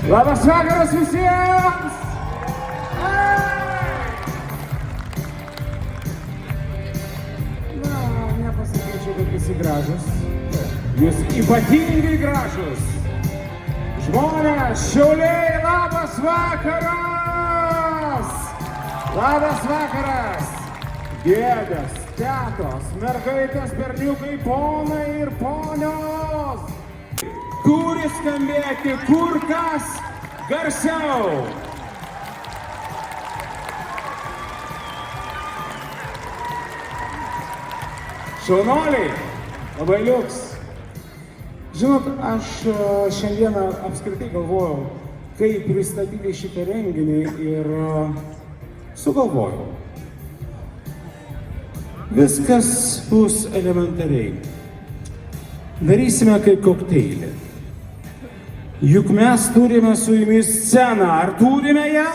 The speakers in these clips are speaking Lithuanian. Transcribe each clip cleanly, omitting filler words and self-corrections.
Labas vakaras visiems! Na, nepasakyčiau, kad visi gražus. Jūs ypatingai gražus. Žmonės, Šiauliai, labas vakaras! Labas vakaras! Dėdės, tetos, mergaitės, berniukai, ponai ir ponios! Turi skambėti kur kas garsiau. Šaunuoliai, labai liuks. Žinot, aš šiandieną apskritai galvojau, kaip pristatyti šitą renginį ir sugalvojau. Viskas bus elementariai. Darysime kaip kokteilį. Juk mes turime su jumis sceną, ar turime ją?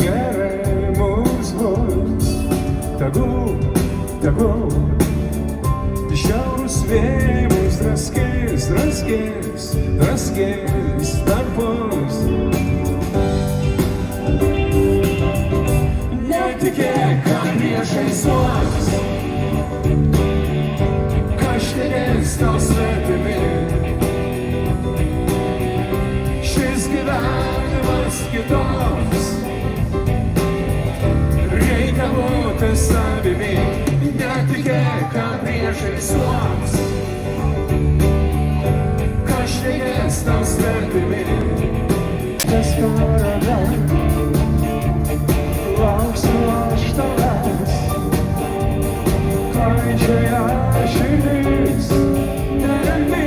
Gerai mums bus. Tegul šiaurus vėjai mus draskės tarpus. Netikėk, kad priešai suos, kažkėdės tau svetimi. Šis gyvenimas kitoks, reikia būti savimi. Netikėk, kad priešai suos, kažkėdės tau svetimi. Kas karada, lauksiu aš tavęs, klaidžioja širdis nerami.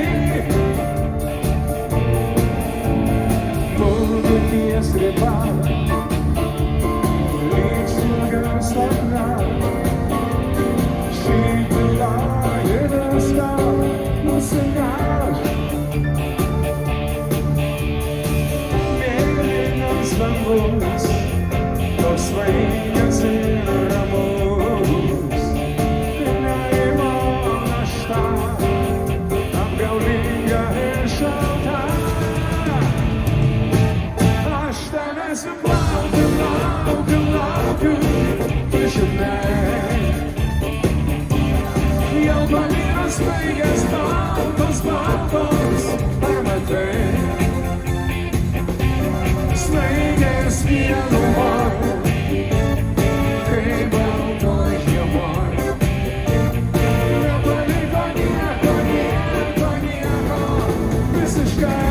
Ties riba, lyg smagas sapna, šį tylą ir viską nusineš. Mėlynas dangus, toks svaigas ir ramus, nerimo našta, apgaulinga ir šalta. Laukiu, tu žinai, jau palyras baigės baltos, ar matai, snaigės vienumoj, kaip baltoj žiemoj. Nepaliko nieko, visiškai.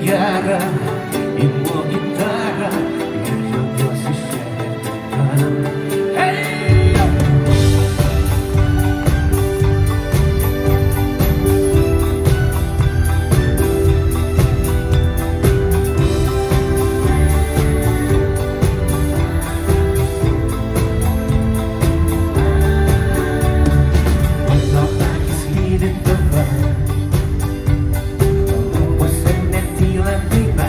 Gera, imu gitarą ir jaučiuosi šiandien. Hey! Mano akis lydi tave, lūpose netyla daina.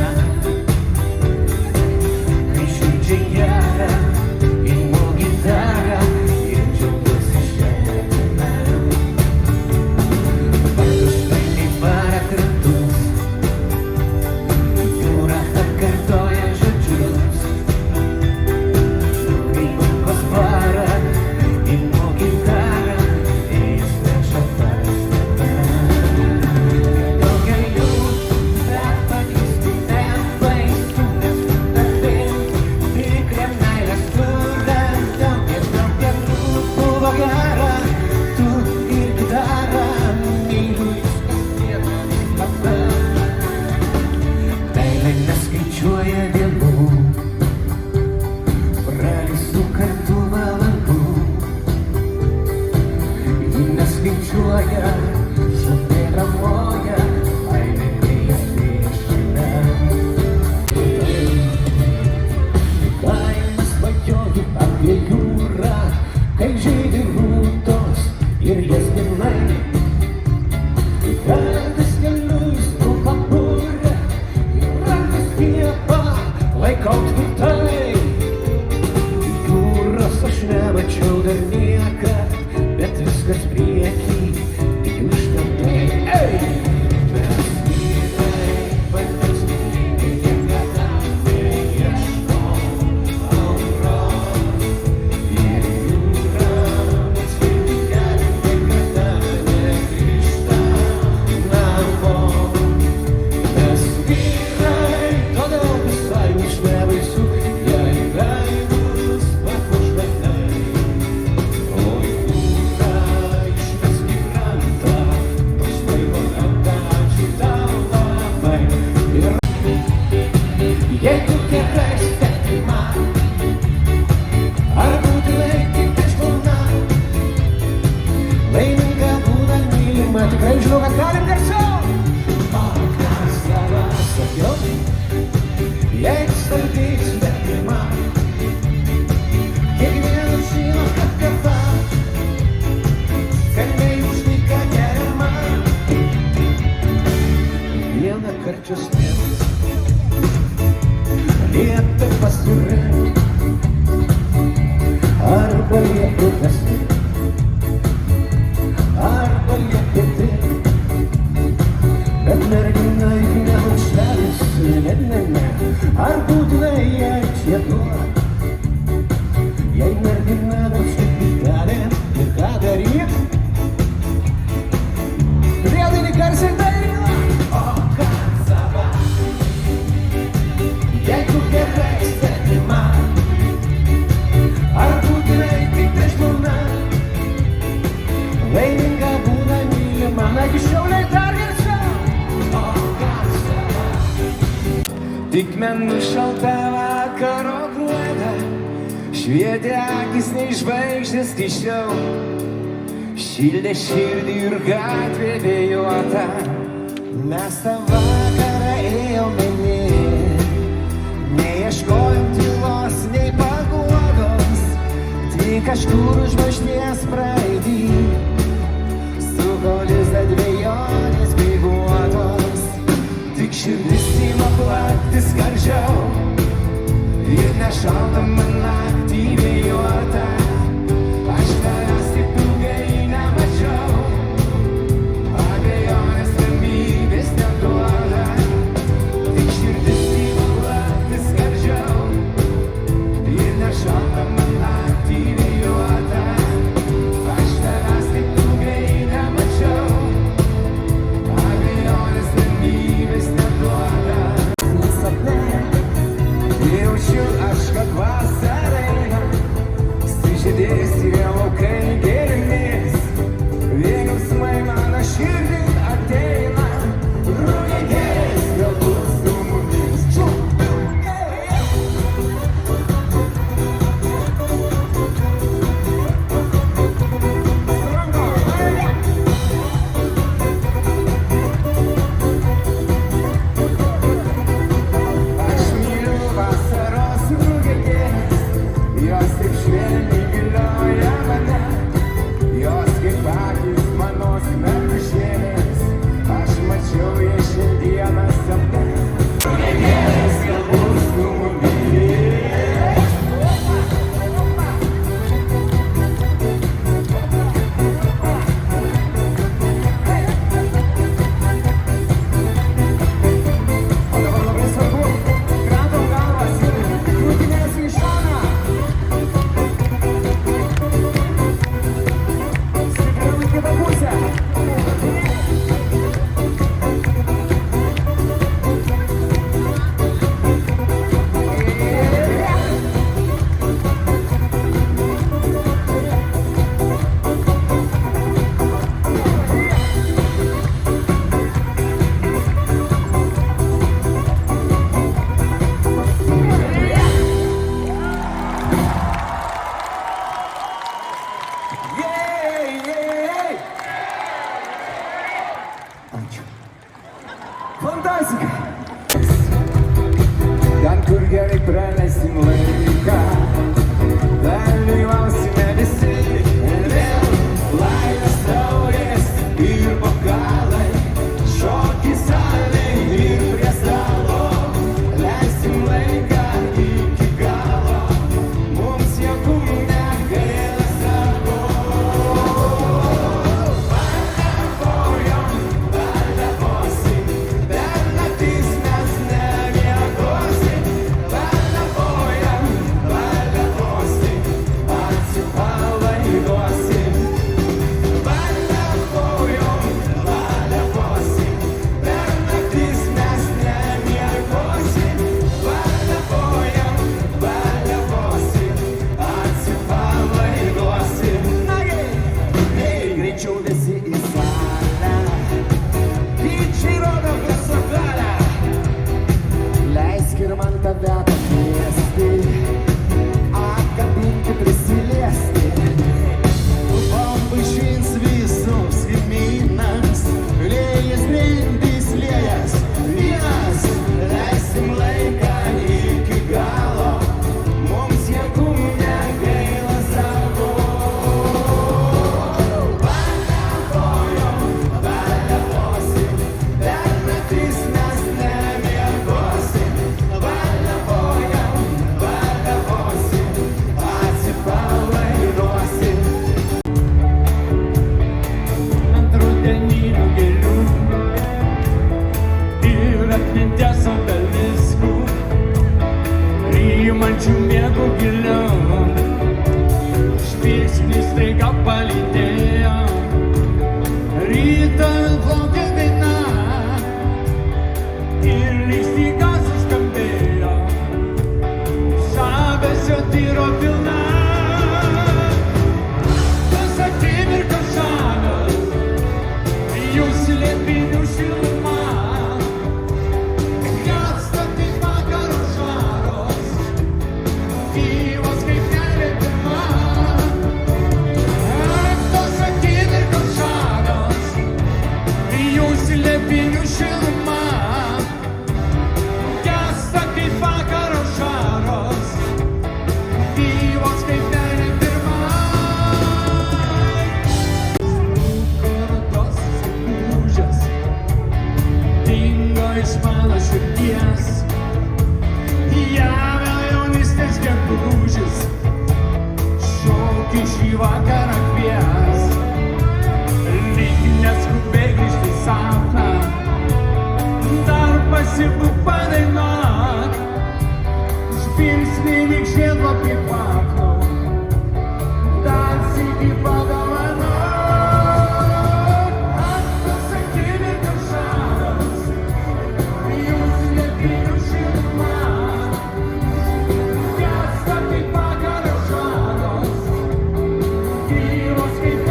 dainuoja, sudėdamoja, laimė neįsišina. Kaimas vajoju apie jūrą, kai žydi rūtos ir jasminai. Kartais keliu į stulpą burę ir rankas stiepą laikau tvirtai. Jūros aš nemačiau dar niekad, bet viskas prieky tik užtentai. Mes vyrai vandens niekada neieškom auros ir jūra mums viduje niekada negrįžta namo. Mes vyrai todėl visai mums nebaisu, jei veidus papuošmenai. O jūra išvesk į krantą, tos laivo ačiū tau labai. Ir jeigu gerai stebi man, ar būtinai tik prieš būna, laiminga būna mylima, tikrai žinau, kad galim garsiau. O kas savas sakiau, jeigu stabdys stebi man, kiekvienas žino, kad kava skaniai už dyką geriama. Vieną karčią sniegas liepia pasirengti, arba liepia kasti, arba liepia tik. Bet mergina juk neužleis, ne, ar būtinai jai čia duot. Jei mergina dar šiek tiek gali, ir ką daryt? Priedainį garsiai dainuoja. O ką sava, jeigu gerai stebi man, ar būtinai tik prieš būna, laiminga būna mylima. Nagi šiauliai dar garsiau. O ką sava, tik menų šalta vakaro gruoda, švietė akis nei žvaigždės tyščiau, šildė širdį ir gatvė vėjuota. Mes tą vakarą ėjome neieškojom tylos nei paguodos, tik kažkur užmašties praeitį suko lizdą dvejonės spyguotos. Tik širdis ima plakti skardžiau ir nešaldama naktį vėjuota. Aš tavęs taip ilgai nemačiau, abejonės ramybės neduoda. Tik širdis ima plakti skardžiau ir nešaldama naktį vėjuota. Aš tavęs Ačiū. Fantastika. Ten, kur gerai praleisim laiką, dalyvausime visi. Vėl laimės taurės ir bokalai, šokis salėj ir prie stalo. Leisim laiką iki galo, mums jokių negaila savo. Baliavosim, per naktis mes nemiegosim. Baliavosim, atsipalaiduosim. Baliavosim, per naktis mes nemiegosim. Baliavosim, atsipalaiduosim. Ei, greičiau visi į salę, didžiai rodo garso galią. Leisk ir man tave pakviesti, apkabinti, prisiliesti. Pavaišins visus kaimynams, liejas grindys, liejas vynas. Leisim laiką iki galo, mums jėgų negaila savo. Baliavosim, per naktis mes nemiegosim. Baliavosim, atsipalaiduosim. Ant rudeninių gėlių ir atminties obeliskų, priimančių miego giliau, žvilgsnis staiga palydėjo. Rytą plaukia daina ir lyg staiga suskambėjo, žavesio tyro pilna. Tas akimirkas žavios, jūs slėpinių šiluma, gęsta kaip vakaro šaros, gyvos kaip nelietima. Tas akimirkas žavios, jūs slėpinių šiluma, gęsta kaip vakaro šaros, gyvos kaip nelietima. Korotos lūžęs dingo iš mano širdies. Jam vėl jaunystės gegužis šaukė šį vakarą kvies. Lyg neskubiai grįžti į sapną, dar pasibūk padainuok. Žvilgsnį lyg žiedlapiai kvapnų, dar sykį padovanok. Tas akimirkas žavios, jūs slėpinių šiluma, gęsta kaip vakaro žaros, gyvos kaip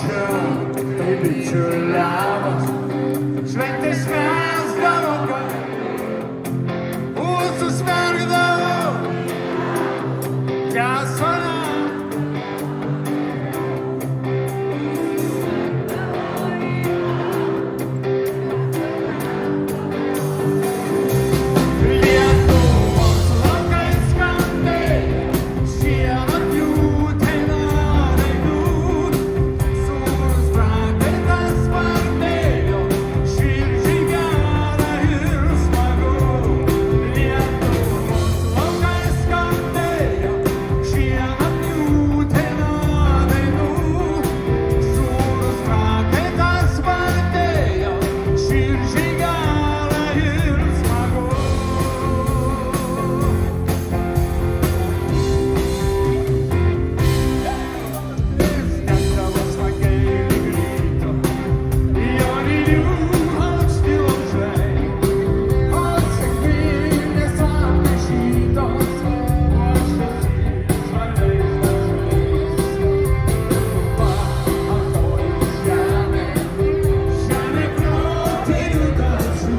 čia tai bičiuliavos, šventės mesdavo, kad mūsų smergdavo, kas mane. Lietuvos laukai skambėjo, šieno pjūtė dainų, sūnus prakaitas spartėjo, širdžiai gera ir smagu. Lietuvos laukai skambėjo, šieno pjūtė dainų, sūnus prakaitas spartėjo, širdžiai gera ir smagu. Skambdavo smagiai lyg ryto, joninių aukšti laužai, o sėkminės apnešytos puošėsi žaliais dažais. Lietuva antroji žemė, žemė protėvių dažų,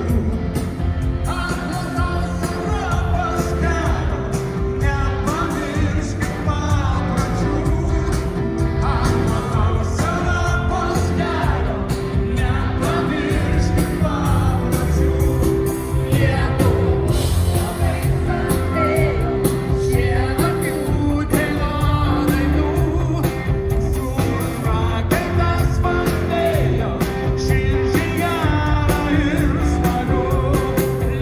atgautos Europos kelio, nepamirškim papročių. Atgautos Europos kelio, nepamirškim papročių. Lietuvos laukai skambėjo, šieno pjūtė dainų, sūnus prakaitas spartėjo, širdžiai gera ir smagu.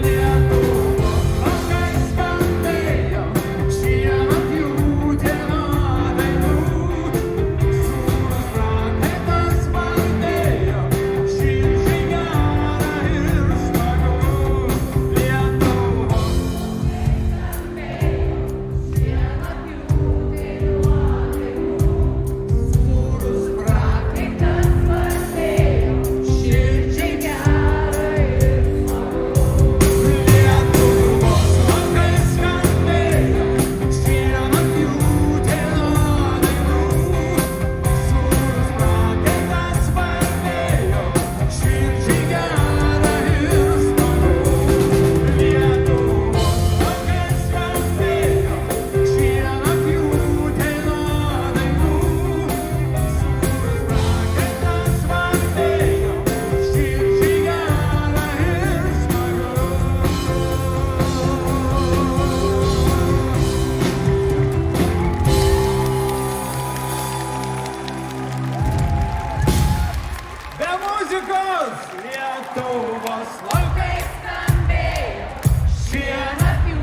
Lietuvos laukai skambėjo, šieno pjūtė dainų, sūnus prakaitas spartėjo, širdžiai gera ir smagu. Lietuvos sūnus prakaitas spartėjo, širdžiai gera ir smagu. Lietuvos laukai skambėjo, šieno pjūtė dainų, sūnus prakaitas spartėjo, širdžiai gera ir smagu. Lietuvos laukai skambėjo, šieno pjūtė dainų, sūnus prakaitas spartėjo, širdžiai gera ir smagu. Be muzikos Lietuvos laukai skambėjo, šieno pjūtė dainų,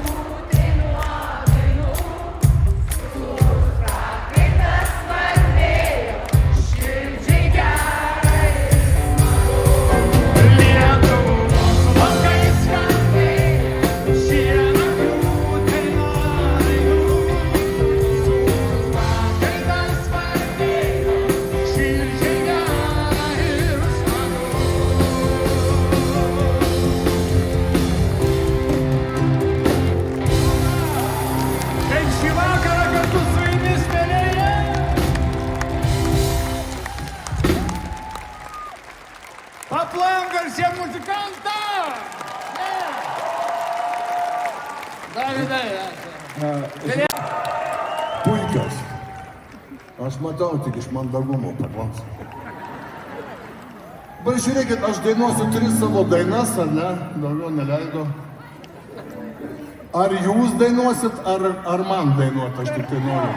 sūnus prakaitas spartėjo, širdžiai gera ir smagu. Lietuvos laukai skambėjo, šieno pjūtė dainų, sūnus prakaitas spartėjo, širdžiai gera ir smagu. Kaip šį vakarą kartu su jumis pelėje. Paplojam garsiem muzikantam. Davidai, Puikios. Aš matau, tik iš mandagumo paklausiu. Bet žiūrėkit, aš dainuosiu 3 savo dainas, ar ne? Daugiau neleido. Ar jūs dainuosit, ar man dainuot, aš tik tai noriu.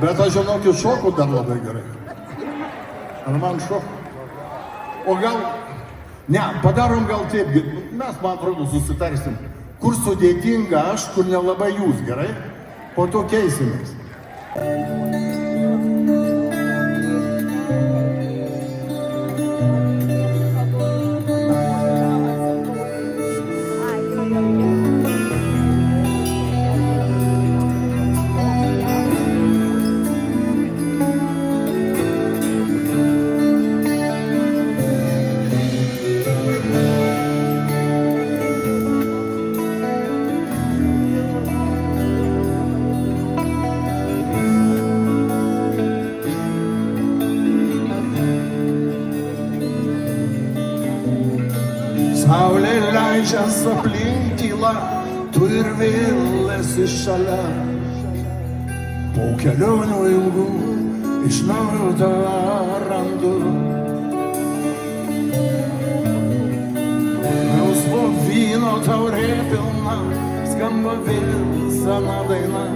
Bet aš žinokit, šoku dar labai gerai. Ar man šoku? O gal... Ne, padarom gal taip, mes, man atrodo, susitarsim. Kur sudėtinga aš, kur nelabai jūs, gerai? Po to keisimės. leidžias aplink tyla, tu ir vėl esi šalia. Po kelionių ilgų iš naujo tave randu. Melsvo vyno taurė pilna, skamba vėl sena daina.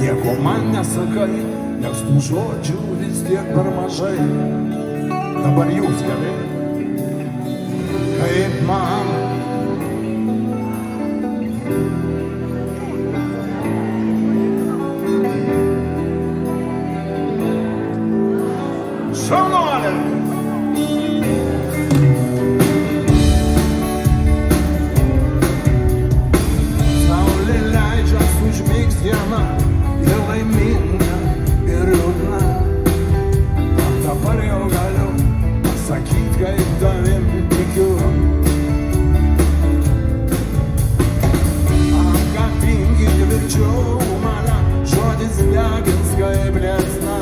Nieko man nesakai, nes tų žodžių vis tiek per mažai. Dabar jūs gali, kaip man. Šaunuolė! Saulė leidžias užmigti diena, ir laiminga, ir liūdna. Dabar jau galiu sakyt, kaip tavim tikiu. Apkapinkit tvirčiau mane, žodis degins kaip liepsna.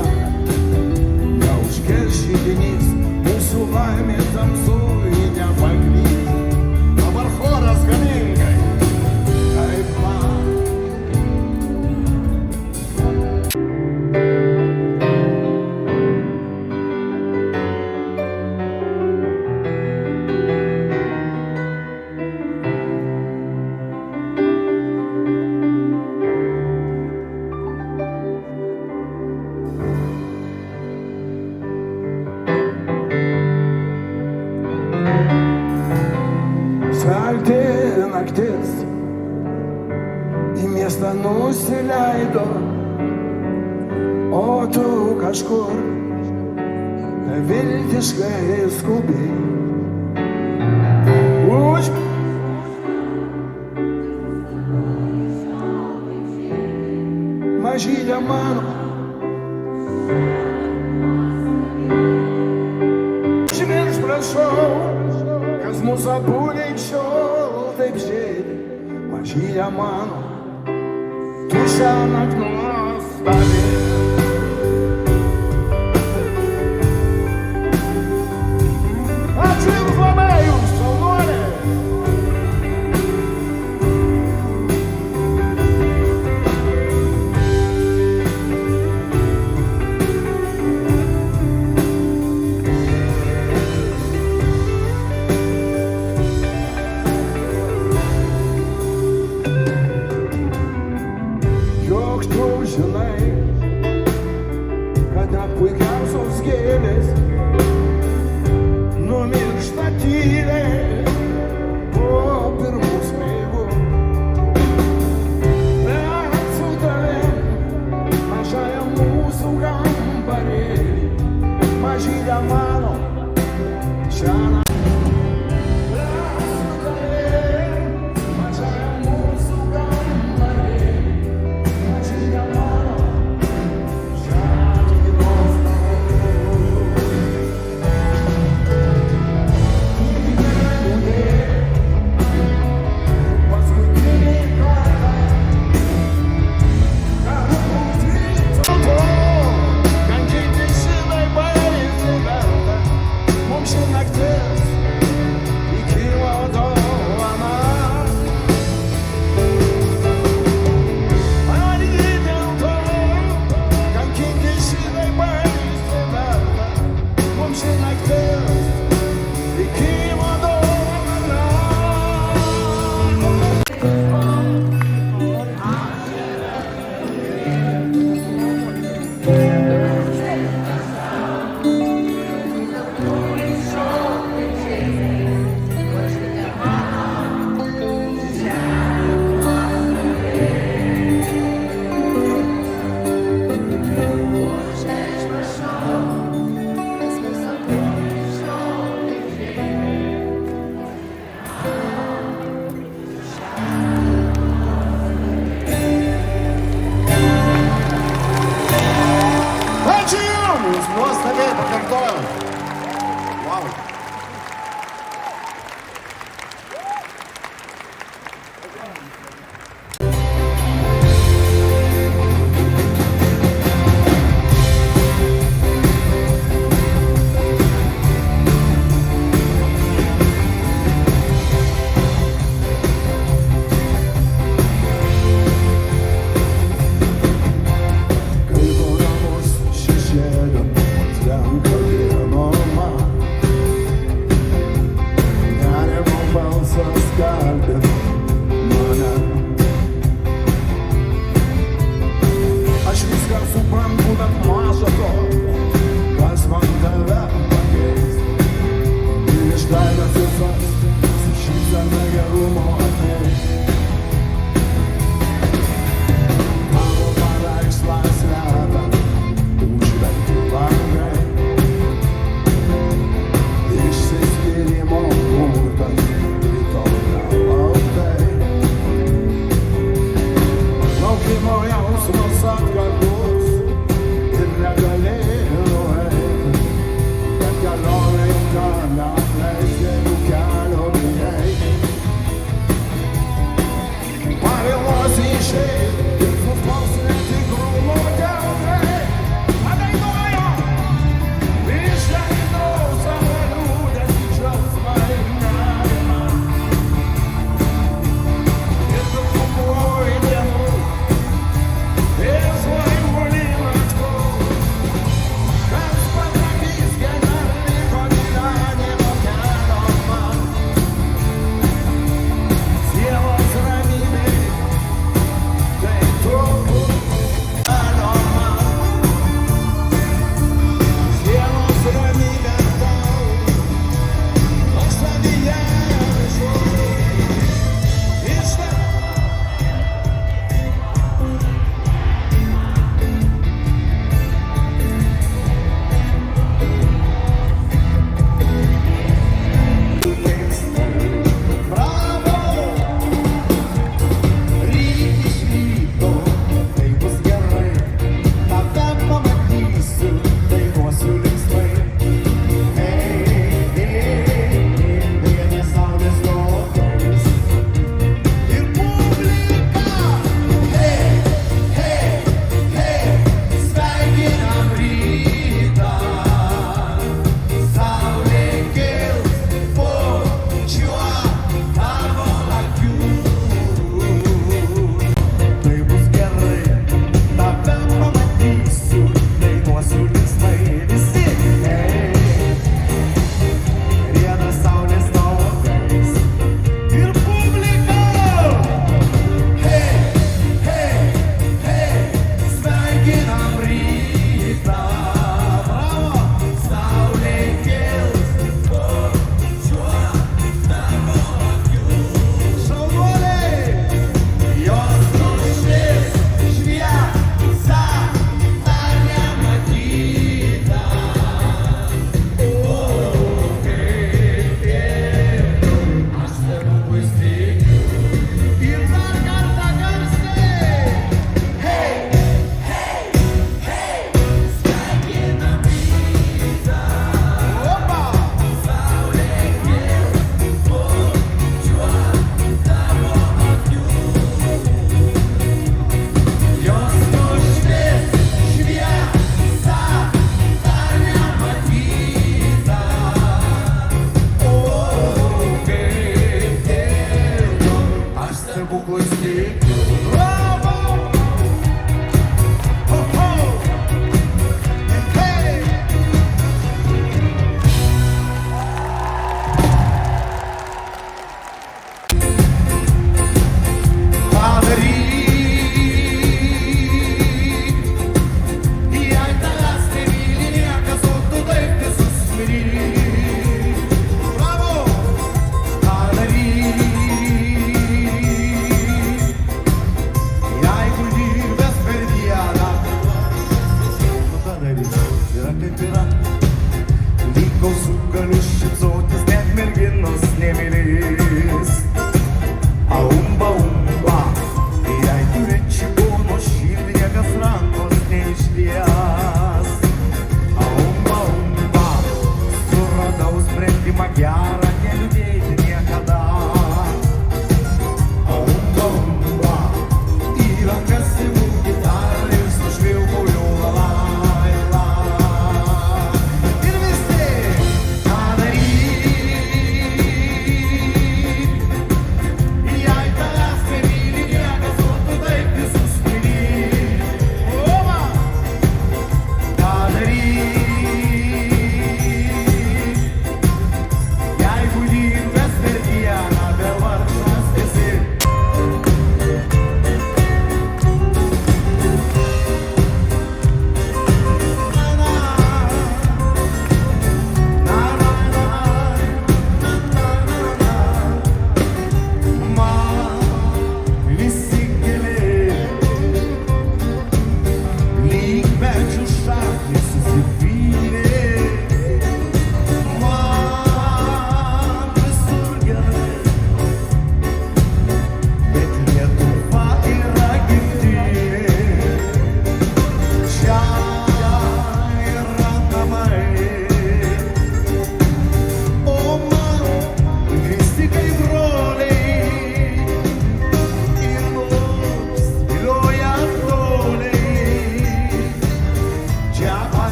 Neužkels židinys, mūsų laimė tamsoj nepaklys. Dabar choras galingai, kaip man. Saldi naktis, į miestą nusileido, o tu kažkur viltiškai skubiai. Mažylė mano, užmiršk prašau, kas mūsų abu lig šiol taip žėdi. Mažylė mano, tu šiąnakt nuostabi. Ačiū jums labai, jūs šaunuolė! Juk tu žinai, viso to, kas man tave pakeis. Ir iš tavęs visas, su šypsena gerumo ateis. Tavo paveikslas slepia užverti langai. Išsiskyrimo būdas, rytoj nelauktai. Laukimo jausmas atkartos ir negalėjau eiti, bet kelionė ilga neapleis jeigu kelio bijai.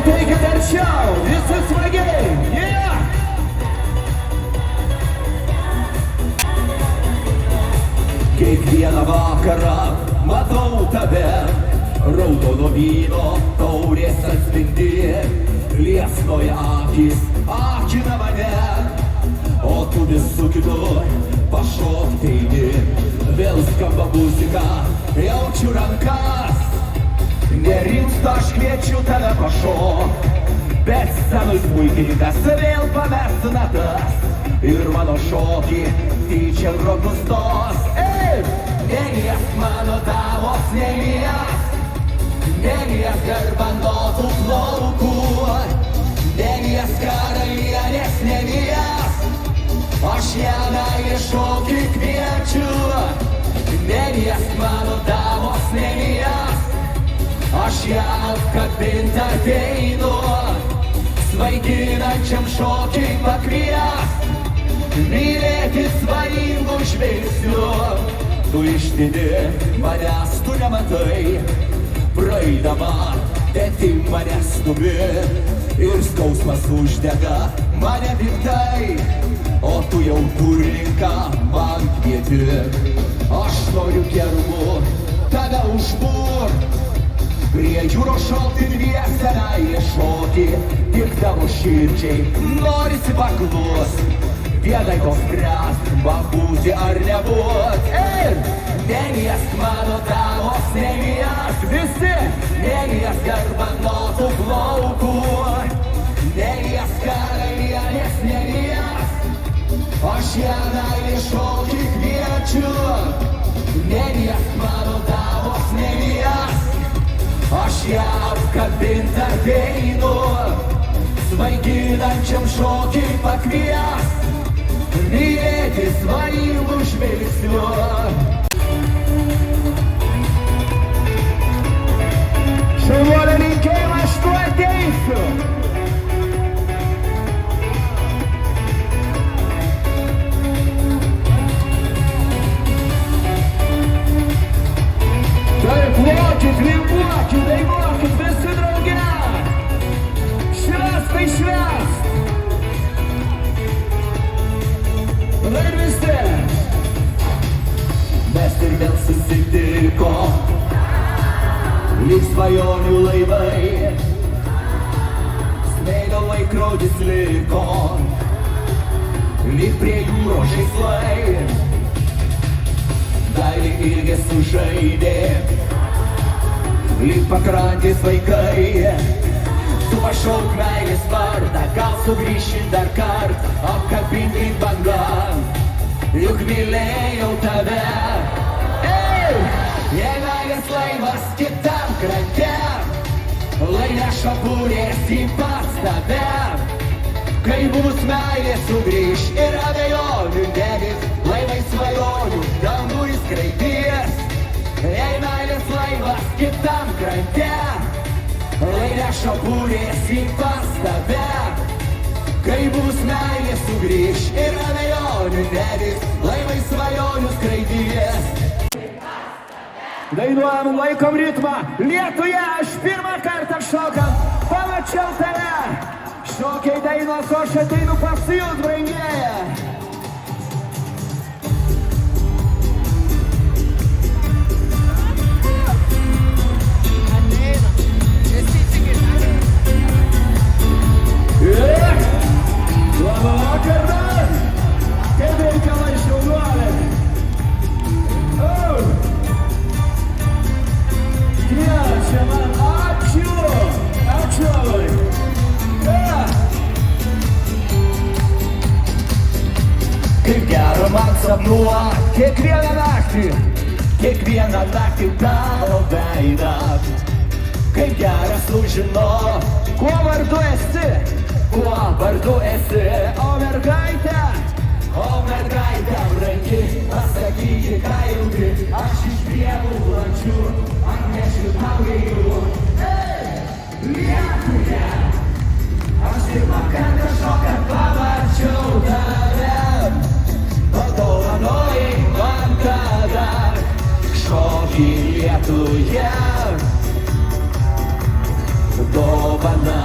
Taikite arčiau, visi smagiai, yeah! Kiekvieną vakarą matau tave, raudono vyno taurės atspindi, liepsnoja akis, akina mane, o tu visų kitų pašokti eini. Vėl skamba muzika, jaučiu rankas, nerimsta, aš kviečiu tave pašok, bet scenoj smuikininkas vėl pames natas ir mano šokį tyčia rodos tos. Neliesk mano tavos, neliesk garbanotų plaukų, neliesk karalienės, aš ją meilės šokį kviečiu. Neliesk mano tavos, aš ją apkabint ateinu, svaiginančiam šokiui pakvies, mylėti svajingų žvilgsnių. Tu ištini manęs, tu nematai, praeidama, teti mane stumi ir skausmas uždega mane piktai, o tu jau kurlinką man kvieti. Aš noriu gerumu tave užburt, prie jūros šokti dviese meilės šokį, tik tavo širdžiai norisi paklust. Vienai to spręst, man būti ar nebūt. Neliesk mano tavos, neliesk visi, neliesk garbanotų plaukų, neliesk karalienės, aš ją meilės šokį kviečiu. Neliesk mano tavos, aš ją apkabint ateinu, svaiginančiam šokiui pakvies, mylėti svajingų žvilgsnių. Šaunuolio linkėjimą, aš tuo ateisiu. Tai plokit, limbuokit, dainuokit visi drauge. Švęst tai švęst. Ir visi mes ir vėl susitiko, lyg svajonių laivai, smėlio laikrodis liko, lyg prie jūros žaislai, dalį ilgesių žaidė, lyg pakrantės vaikai. Tu pašauk meilės vardą, gal sugrįši dar kartą, apkabinti bangą, juk mylėjau tave. Jei meilės laivas kitam krante, lai neša burės į pats tave, kai bus meilė sugrįš ir abejonių nelik, laivai svajonių dangų įskraidys. Jei meilės laivas kitam krante, lai neša burės į pas tave, kai bus meilė sugrįš ir abejonių nelik, laivai svajonių skraidys. Dainuojam, laikom ritmą, Lietuje aš pirmą kartą šokant pamačiau tave. Šokiai dainos, o aš ateinu pas jus, brangieji. Labą vakarą! Kaip reikalai šaunuoliai? Kviečia man, ačiū! Ačiū labai! Kaip gera man sapnuot kiekvieną naktį tavo veidą. Kaip gera sužinot, kuo vardu esi, o mergaitė brangi, pasakyti, ką jauti, aš iš pievų plačių, atnešiu tau gėlių. Lietuje, aš pirmą kartą šokant pamačiau tave, padovanojai man tada šokį Lietuje, dovana.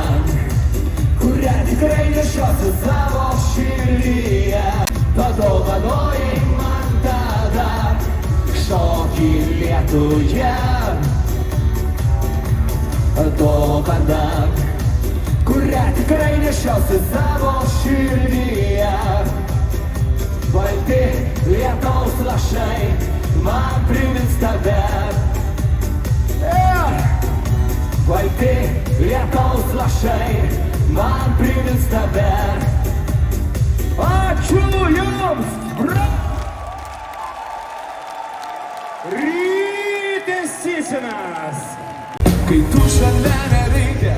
nešiosiu savo širdyje. Padovanojai man tada šokį lietuje. Dovana, kurią tikrai nešiosiu savo širdyje. Balti lietaus lašai man primins tave. Balti lietaus lašai man primins tave. Ačiū jums, bra! Rytis Cicinas. Kai tu šalia nereikia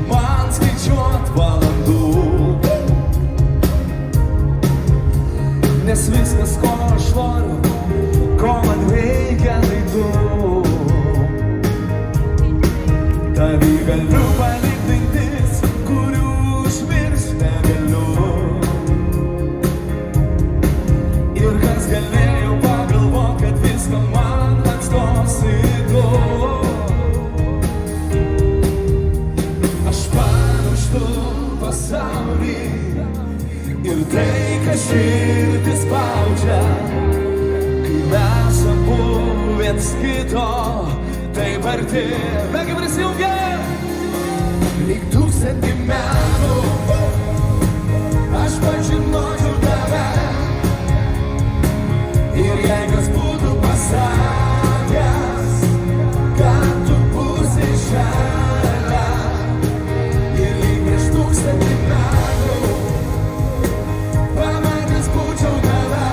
man skaičiuot valandų, nes viskas, ko aš noriu, ko man reikia, tai tu. Tavį galiu palikti mintis, kurių užmiršt negaliu. Ir kas galėjo pagalvot, kad viską man atstosi tu. Aš pamirštu pasaulį ir tai, kas širdį spaudžia, kai mes abu viens kito taip arti. Bėgi prisijungia, lyg 1000 metų aš pažinočiau tave. Ir jei kas būtų pasakęs, kad tu būsi šalia, ir lyg prieš 1000 metų pamatęs būčiau tave.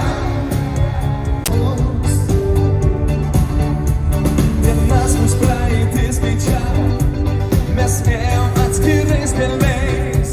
Vienas mus praeitis skaičiavo, mes ėjom atskirais keliais.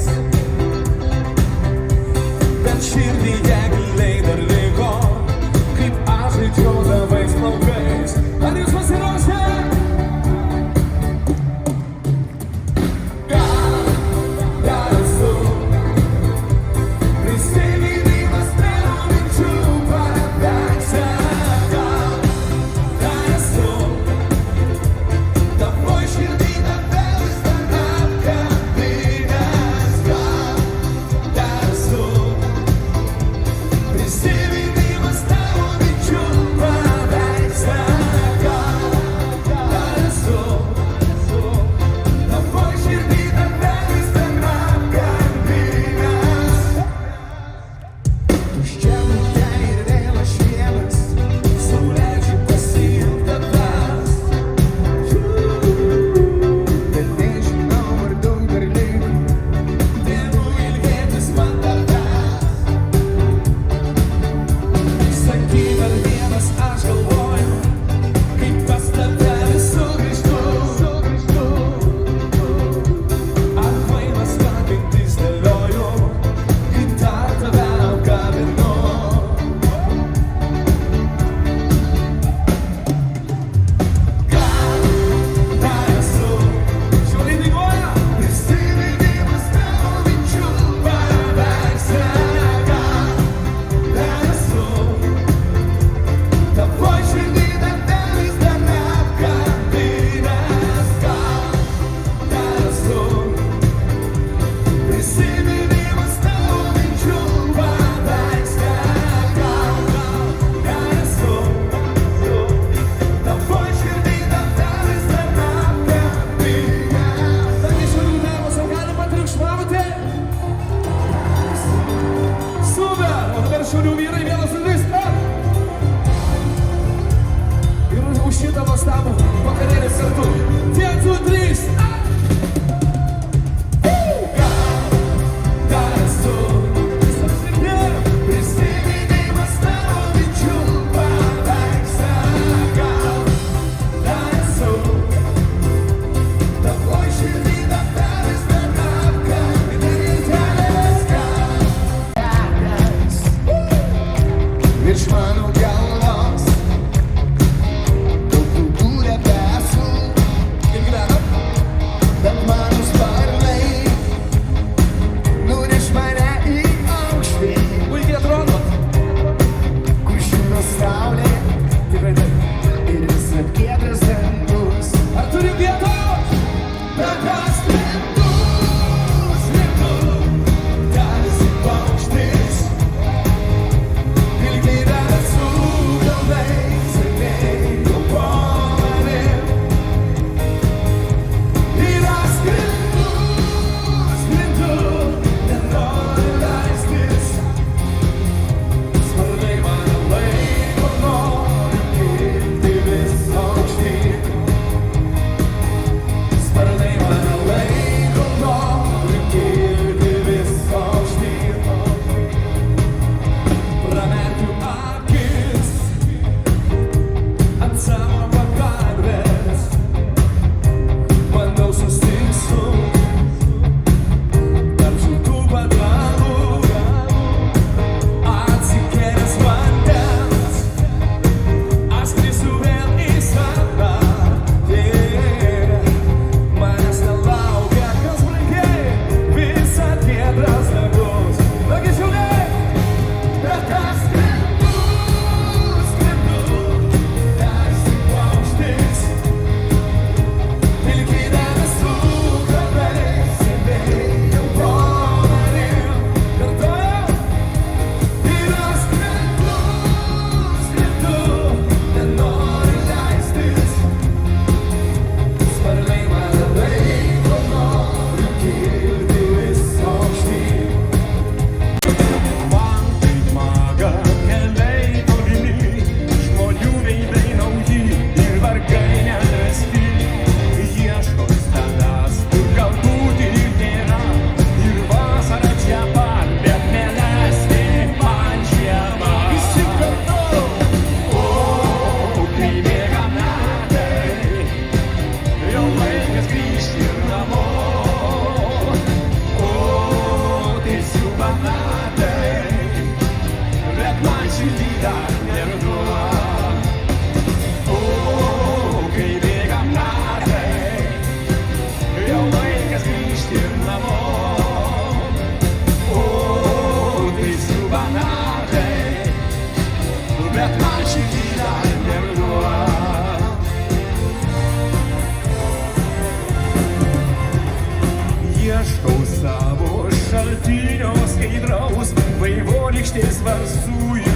žvaigždės varsu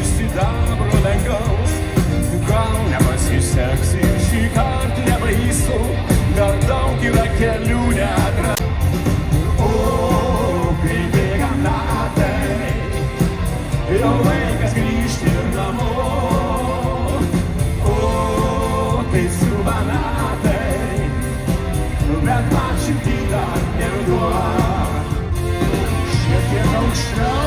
sidabro dangaus. Gal nepasiseks ir šį kartą nebaisu, dar daug yra kelių neatrasti. O, kai bėga metai, jau laikas grįžti namo. O, tai siuba metai, bet man širdį dar neruduo. Šiek tiek aukščiau.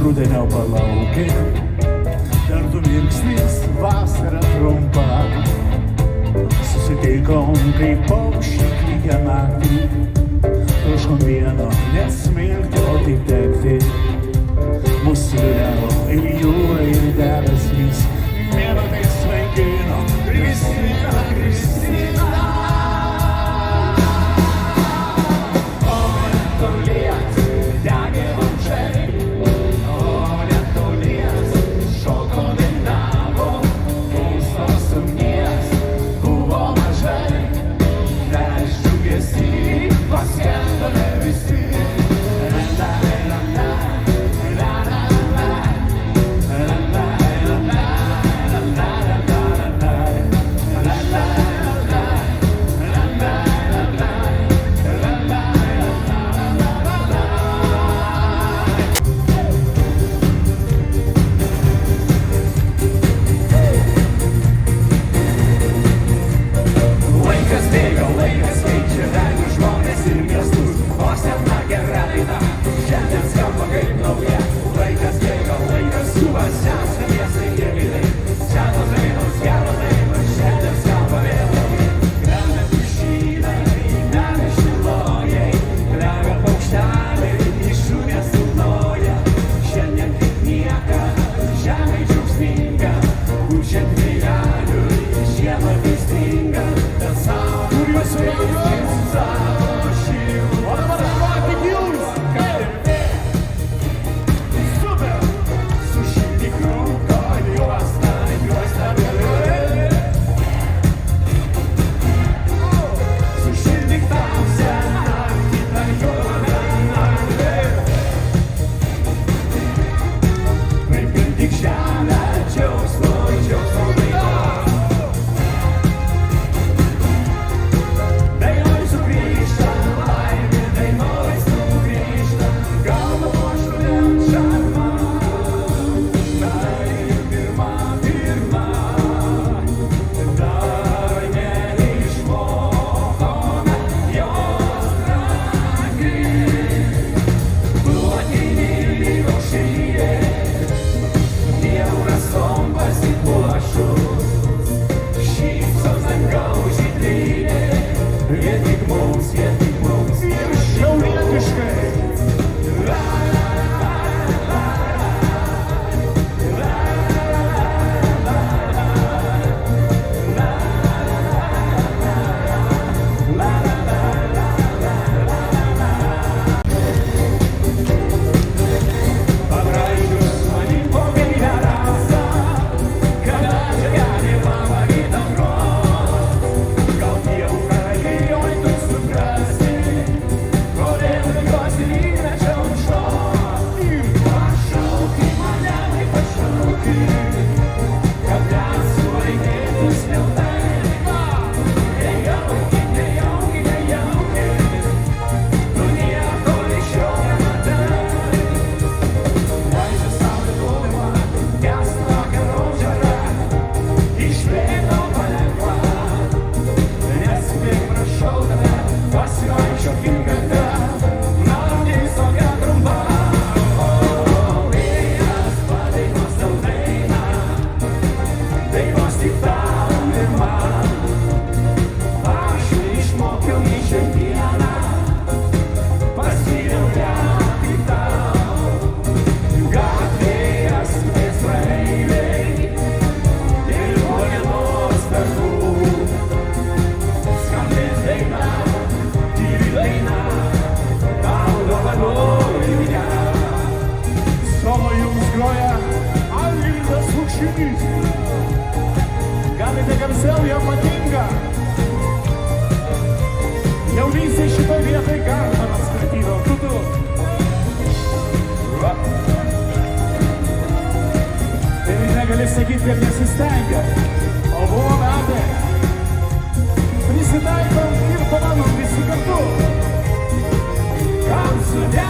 Rudenio palaukai, dar du mirksnis, vasara trumpa. Susitikom kaip paukščiai klykia naktį, troškom vieno nesmilkti, o taip tekti. Mūsų vėliavo ir jūra, ir debesys, mėnotai svaigino, Kristina, Kristina. O netolies degė vamzdžiai, Va. Ir negali sakyti, kad nesistengia. O buvo metai. Prisitaikom ir pamanom visi kartu. Kam sudė?